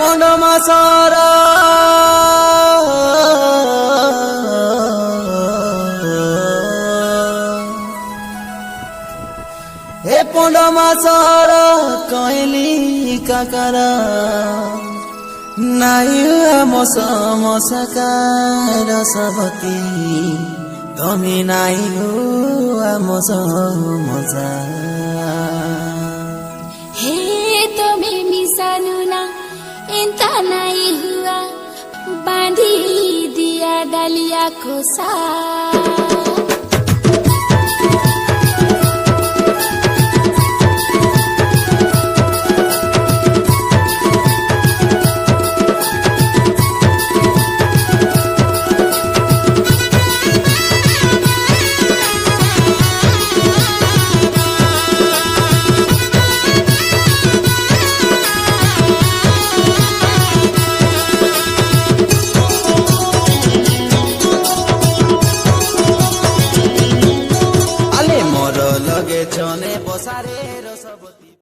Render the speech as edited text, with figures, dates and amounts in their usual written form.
পন্ড মাছৰ পন্ড মাছৰ কইলি কাকাৰ নাই মশাকাৰ সবতি তুমি নাই মজা हे तुम्हें मिसानु ना इंता नहीं हुआ बांधी दिया डालिया को सा লগে চনে বসারে রসবতী।